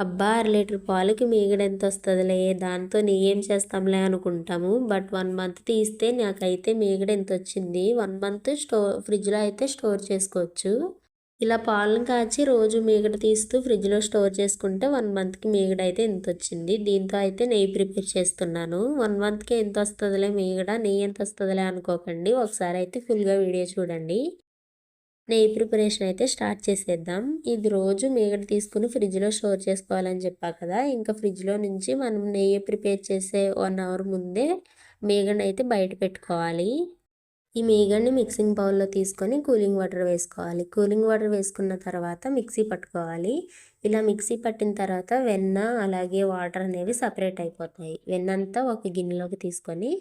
అబ్బా! 1 లీటర్ పాలకి మీగడ ఎంతొస్తదిలే, దాంతో నెయ్యేం చేస్తాంలే అనుకుంటాము. బట్ 1 మంత్ తీస్తే నాకైతే మీగడ ఇంతొచ్చింది. 1 మంత్ ఫ్రిడ్జ్‌లో అయితే స్టోర్ చేసుకోవచ్చు. ఇలా పాలను కాచి రోజు మీగడ తీస్తూ ఫ్రిడ్జ్‌లో స్టోర్ చేసుకుంటే 1 మంత్‌కి మీగడ అయితే ఇంతొచ్చింది. దీంతో అయితే నెయ్యి ప్రిపేర్ చేస్తున్నాను. 1 మంత్‌కే ఎంతొస్తదిలే మీగడ, నెయ్యి ఎంతొస్తదిలే అనుకోకండి. ఒకసారి అయితే ఫుల్‌గా వీడియో చూడండి. నెయ్యి ప్రిపరేషన్ అయితే స్టార్ట్ చేసేద్దాం. ఇది రోజు మీగడ తీసుకొని ఫ్రిడ్జ్‌లో స్టోర్ చేసుకోవాలని చెప్పా కదా! ఇంకా ఫ్రిడ్జ్‌లో నుంచి మనం నెయ్యి ప్రిపేర్ చేసే 1 అవర్ ముందే మీగడనైతే బయట పెట్టుకోవాలి. ఈ మీగడని మిక్సింగ్ బౌల్‌లో తీసుకొని కూలింగ్ వాటర్ వేసుకోవాలి. కూలింగ్ వాటర్ వేసుకున్న తర్వాత మిక్సీ పట్టుకోవాలి. ఇలా మిక్సీ పట్టిన తర్వాత వెన్న అలాగే వాటర్ అనేవి సెపరేట్ అయిపోతాయి. వెన్నంతా ఒక గిన్నెలోకి తీసుకొని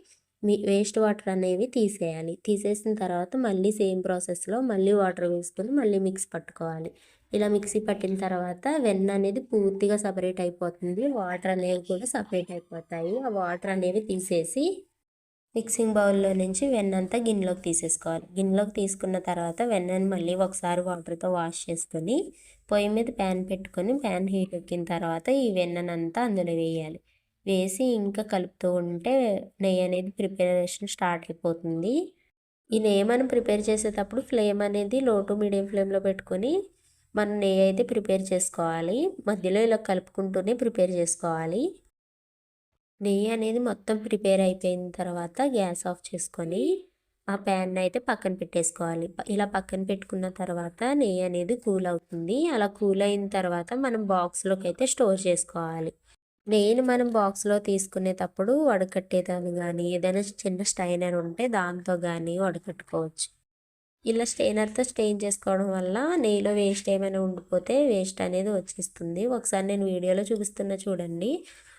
వేస్ట్ వాటర్ అనేవి తీసేయాలి. తీసేసిన తర్వాత మళ్ళీ సేమ్ ప్రాసెస్‌లో మళ్ళీ వాటర్ వేసుకొని మళ్ళీ మిక్సీ పట్టుకోవాలి. ఇలా మిక్సీ పట్టిన తర్వాత వెన్న అనేది పూర్తిగా సెపరేట్ అయిపోతుంది. వాటర్ అనేవి కూడా సెపరేట్ అయిపోతాయి. ఆ వాటర్ అనేవి తీసేసి మిక్సింగ్ బౌల్‌లో నుంచి వెన్నంతా గిన్నెలోకి తీసేసుకోవాలి. గిన్నెలోకి తీసుకున్న తర్వాత వెన్నని మళ్ళీ ఒకసారి వాటర్‌తో వాష్ చేసుకొని పొయ్యి మీద ప్యాన్ పెట్టుకొని ప్యాన్ హీట్ ఎక్కిన తర్వాత ఈ వెన్ననంతా అందులో వేయాలి. వేసి ఇంకా కలుపుతూ ఉంటే నెయ్యి అనేది ప్రిపరేషన్ స్టార్ట్ అయిపోతుంది. ఈ నెయ్యి మనం ప్రిపేర్ చేసేటప్పుడు ఫ్లేమ్ అనేది లో టు మీడియం ఫ్లేమ్‌లో పెట్టుకొని మనం నెయ్యి అయితే ప్రిపేర్ చేసుకోవాలి. మధ్యలో ఇలా కలుపుకుంటూనే ప్రిపేర్ చేసుకోవాలి. నెయ్యి అనేది మొత్తం ప్రిపేర్ అయిపోయిన తర్వాత గ్యాస్ ఆఫ్ చేసుకొని ఆ ప్యాన్ అయితే పక్కన పెట్టేసుకోవాలి. ఇలా పక్కన పెట్టుకున్న తర్వాత నెయ్యి అనేది కూల్ అవుతుంది. అలా కూల్ అయిన తర్వాత మనం బాక్స్‌లోకి అయితే స్టోర్ చేసుకోవాలి. నెయ్యిని మనం బాక్స్‌లో తీసుకునేటప్పుడు వడకట్టేదాన్ని గానీ, ఏదైనా చిన్న స్ట్రైనర్ ఉంటే దాంతో గానీ వడకట్టుకోవచ్చు. ఇలా స్ట్రెయినర్‌తో స్ట్రెయిన్ చేసుకోవడం వల్ల నెయ్యిలో వేస్ట్ ఏమైనా ఉండిపోతే వేస్ట్ అనేది వచ్చేస్తుంది. ఒకసారి నేను వీడియోలో చూపిస్తున్నా చూడండి.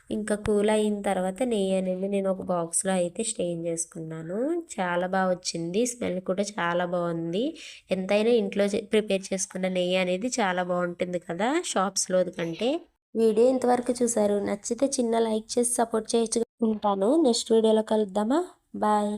ఇంకా కూల్ అయిన తర్వాత నెయ్యి అనేది నేను ఒక బాక్స్‌లో అయితే స్ట్రెయిన్ చేసుకున్నాను. చాలా వచ్చింది. స్మెల్ కూడా చాలా బాగుంది. ఎంతైనా ఇంట్లో ప్రిపేర్ చేసుకున్న నెయ్యి అనేది చాలా బాగుంటుంది కదా! షాప్స్‌లోది కంటే. వీడియో ఇంతవరకు చూసారు. నచ్చితే చిన్న లైక్ చేసి సపోర్ట్ చేయొచ్చు. ఉంటాను. నెక్స్ట్ వీడియోలో కలుద్దామా? బాయ్.